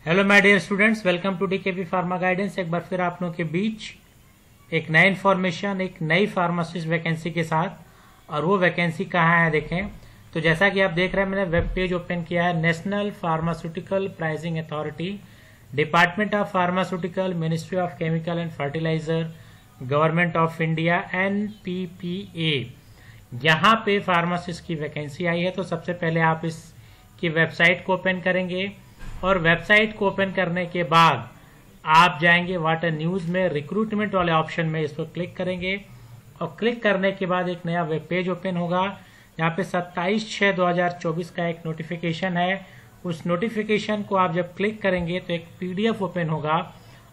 Hello my dear students, welcome to DKP pharma guidance. एक बार फिर आप लोगों के बीच एक नई इन्फॉर्मेशन, एक नई फार्मासिस्ट वैकेंसी के साथ। और वो वैकेंसी कहाँ है देखें तो जैसा कि आप देख रहे हैं, मैंने वेब पेज ओपन किया है। National pharmaceutical pricing authority, department of pharmaceutical, ministry of chemical and fertiliser, government of India, NPPA। यहाँ पे फार्मासिस्ट की वैकेंसी आई है। तो सबसे पहले आप इसकी वेबसाइट को ओपन करेंगे और वेबसाइट को ओपन करने के बाद आप जाएंगे वाटर न्यूज में, रिक्रूटमेंट वाले ऑप्शन में इस पर क्लिक करेंगे और क्लिक करने के बाद एक नया वेब पेज ओपन होगा। यहाँ पे 27/6/2024 का एक नोटिफिकेशन है। उस नोटिफिकेशन को आप जब क्लिक करेंगे तो एक PDF ओपन होगा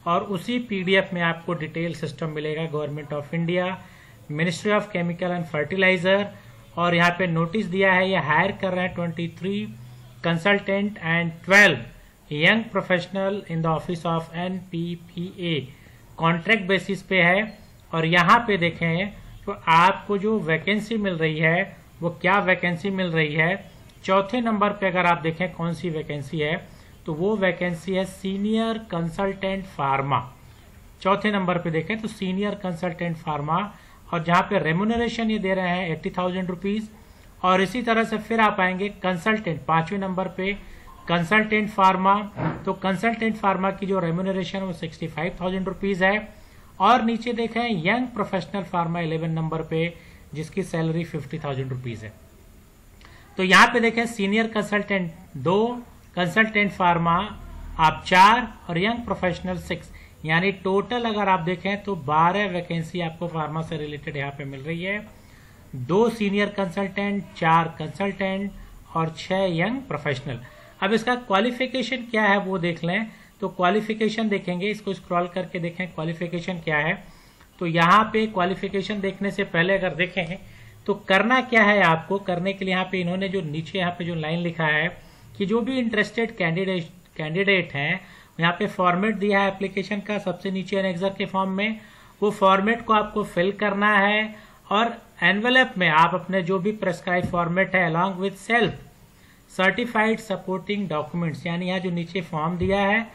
और उसी PDF में आपको डिटेल सिस्टम मिलेगा। Government of India, ministry of chemical and fertiliser, और यहाँ पे नोटिस दिया है ये हायर कर रहे हैं 23 consultant and 12 young professional in the office of NPPA। Contract basis पे है। और यहाँ पे देखें तो आपको जो वैकेंसी मिल रही है वो क्या वैकेंसी मिल रही है। चौथे नंबर पे अगर आप देखें कौन सी वैकेंसी है तो वो वैकेंसी है सीनियर कंसल्टेंट फार्मा। चौथे नंबर पे देखें तो सीनियर कंसल्टेंट फार्मा, और जहाँ पे रेम्यूनरेशन ये दे रहे हैं 80,000 रुपीज। और इसी तरह से फिर आप आएंगे कंसल्टेंट 5वें नंबर पे कंसल्टेंट फार्मा। तो कंसल्टेंट फार्मा की जो रेम्यूनरेशन वो 65,000 रुपीज है। और नीचे देखें यंग प्रोफेशनल फार्मा 11 नंबर पे, जिसकी सैलरी 50,000 रुपीज है। तो यहाँ पे देखें सीनियर कंसल्टेंट 2, कंसल्टेंट फार्मा आप 4 और यंग प्रोफेशनल 6, यानी टोटल अगर आप देखें तो 12 वैकेंसी आपको फार्मा से रिलेटेड यहाँ पे मिल रही है। 2 सीनियर कंसल्टेंट, 4 कंसल्टेंट और 6 यंग प्रोफेशनल। अब इसका क्वालिफिकेशन क्या है वो देख लें। तो क्वालिफिकेशन देखेंगे, इसको स्क्रॉल करके देखें क्वालिफिकेशन क्या है। तो यहाँ पे क्वालिफिकेशन देखने से पहले अगर देखें तो करना क्या है आपको। करने के लिए यहाँ पे इन्होंने जो नीचे यहाँ पे जो लाइन लिखा है कि जो भी इंटरेस्टेड कैंडिडेट हैं, यहाँ पे फॉर्मेट दिया है एप्लीकेशन का सबसे नीचे एनेक्सर के फॉर्म में। वो फॉर्मेट को आपको फिल करना है और एनवेलप में आप अपने जो भी प्रेस्क्राइब फॉर्मेट है along with self certified supporting documents, यानी यहाँ जो नीचे फॉर्म दिया है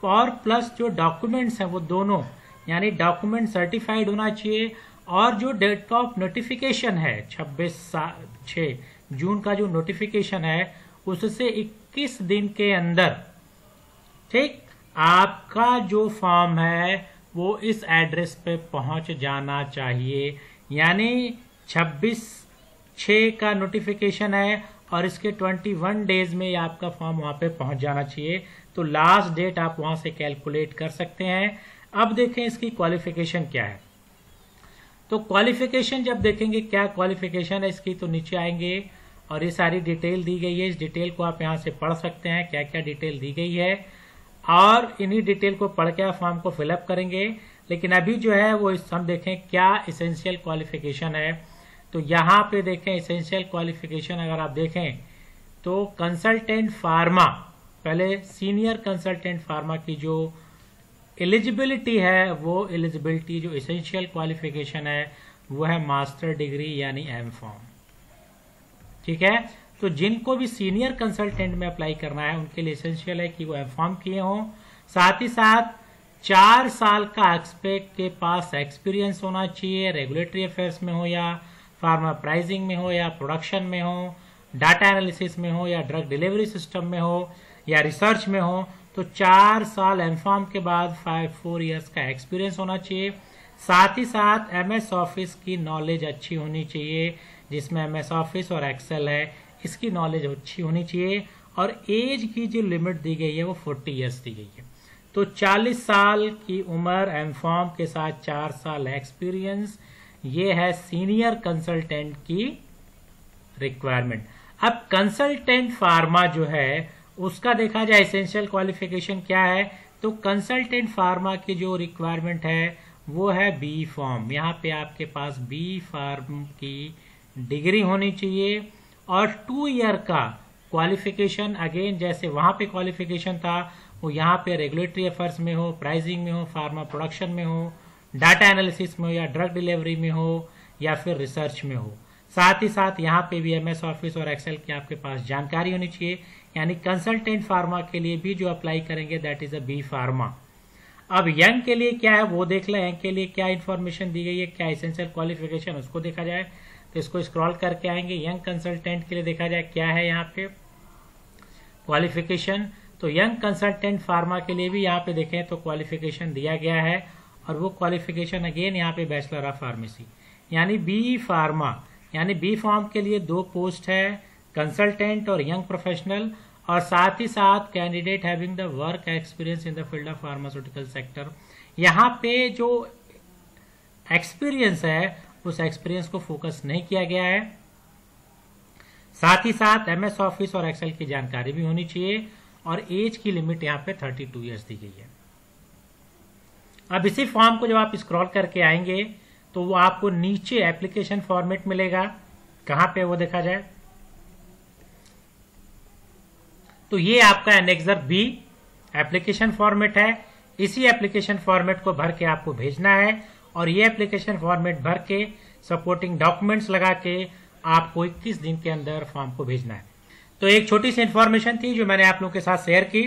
और प्लस जो डॉक्यूमेंट्स हैं वो दोनों, यानी डॉक्यूमेंट सर्टिफाइड होना चाहिए। और जो डेट ऑफ नोटिफिकेशन है 26/6 जून का जो नोटिफिकेशन है उससे 21 दिन के अंदर, ठीक, आपका जो फॉर्म है वो इस एड्रेस पे पहुंच जाना चाहिए। यानी 26/6 का नोटिफिकेशन है और इसके 21 डेज में आपका फॉर्म वहां पे पहुंच जाना चाहिए। तो लास्ट डेट आप वहां से कैलकुलेट कर सकते हैं। अब देखें इसकी क्वालिफिकेशन क्या है। तो क्वालिफिकेशन जब देखेंगे क्या क्वालिफिकेशन है इसकी, तो नीचे आएंगे और ये सारी डिटेल दी गई है। इस डिटेल को आप यहाँ से पढ़ सकते हैं क्या क्या डिटेल दी गई है, और इन्हीं डिटेल को पढ़ के आप फॉर्म को फिलअप करेंगे। लेकिन अभी जो है वो हम देखें क्या इसेंशियल क्वालिफिकेशन है। तो यहाँ पे देखें इसेंशियल क्वालिफिकेशन अगर आप देखें तो कंसल्टेंट फार्मा, पहले सीनियर कंसल्टेंट फार्मा की जो एलिजिबिलिटी है वो एलिजिबिलिटी जो इसेंशियल क्वालिफिकेशन है वो है मास्टर डिग्री यानी M.Pharm। ठीक है, तो जिनको भी सीनियर कंसल्टेंट में अप्लाई करना है उनके लिए इसेंशियल है कि वो M.Pharm किए हों। साथ ही साथ 4 साल का एक्सपेक्ट के पास एक्सपीरियंस होना चाहिए, रेगुलेटरी अफेयर्स में हो या फार्मा प्राइसिंग में हो या प्रोडक्शन में हो, डाटा एनालिसिस में हो या ड्रग डिलीवरी सिस्टम में हो या रिसर्च में हो। तो 4 साल M.Pharm के बाद 4 इयर्स का एक्सपीरियंस होना चाहिए। साथ ही साथ MS ऑफिस की नॉलेज अच्छी होनी चाहिए, जिसमें MS ऑफिस और एक्सेल है, इसकी नॉलेज अच्छी होनी चाहिए। और एज की जो लिमिट दी गई है वो 40 इयर्स दी गई है। तो 40 साल की उम्र, M.Pharm के साथ 4 साल एक्सपीरियंस, ये है सीनियर कंसल्टेंट की रिक्वायरमेंट। अब कंसल्टेंट फार्मा जो है उसका देखा जाए इसेंशियल क्वालिफिकेशन क्या है। तो कंसल्टेंट फार्मा की जो रिक्वायरमेंट है वो है B.Pharm। यहाँ पे आपके पास B.Pharm की डिग्री होनी चाहिए और 2 ईयर का क्वालिफिकेशन। अगेन जैसे वहां पे क्वालिफिकेशन था वो यहाँ पे रेगुलेटरी अफेयर्स में हो, प्राइसिंग में हो, फार्मा प्रोडक्शन में हो, डाटा एनालिसिस में हो या ड्रग डिलीवरी में हो या फिर रिसर्च में हो। साथ ही साथ यहाँ पे भी MS ऑफिस और एक्सेल की आपके पास जानकारी होनी चाहिए। यानी कंसल्टेंट फार्मा के लिए भी जो अप्लाई करेंगे that is a B pharma. अब यंग के लिए क्या है वो देख लें, यंग के लिए क्या इन्फॉर्मेशन दी गई है, क्या एसेंशियल क्वालिफिकेशन उसको देखा जाए। तो इसको स्क्रॉल करके आएंगे, यंग कंसल्टेंट के लिए देखा जाए क्या है यहाँ पे क्वालिफिकेशन। तो यंग कंसल्टेंट फार्मा के लिए भी यहाँ पे देखें तो क्वालिफिकेशन दिया गया है, और वो क्वालिफिकेशन अगेन यहाँ पे बैचलर ऑफ फार्मेसी यानी बी फार्मा। यानी बी फार्म के लिए 2 पोस्ट है, कंसल्टेंट और यंग प्रोफेशनल, और साथ ही साथ candidate having the work experience in the field of pharmaceutical sector. यहाँ पे जो एक्सपीरियंस है उस एक्सपीरियंस को फोकस नहीं किया गया है। साथ ही साथ एमएस ऑफिस और एक्सेल की जानकारी भी होनी चाहिए, और एज की लिमिट यहाँ पे 32 ईयर्स दी गई है। अब इसी फॉर्म को जब आप स्क्रॉल करके आएंगे तो वो आपको नीचे एप्लीकेशन फॉर्मेट मिलेगा। कहां पे वो देखा जाए तो ये आपका एनेक्सर बी एप्लीकेशन फॉर्मेट है। इसी एप्लीकेशन फॉर्मेट को भर के आपको भेजना है, और ये एप्लीकेशन फॉर्मेट भर के सपोर्टिंग डॉक्यूमेंट्स लगा के आपको 21 दिन के अंदर फॉर्म को भेजना है। तो एक छोटी सी इंफॉर्मेशन थी जो मैंने आप लोगों के साथ शेयर की।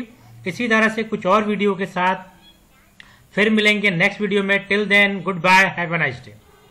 इसी तरह से कुछ और वीडियो के साथ फिर मिलेंगे नेक्स्ट वीडियो में। Till then goodbye, have a nice day.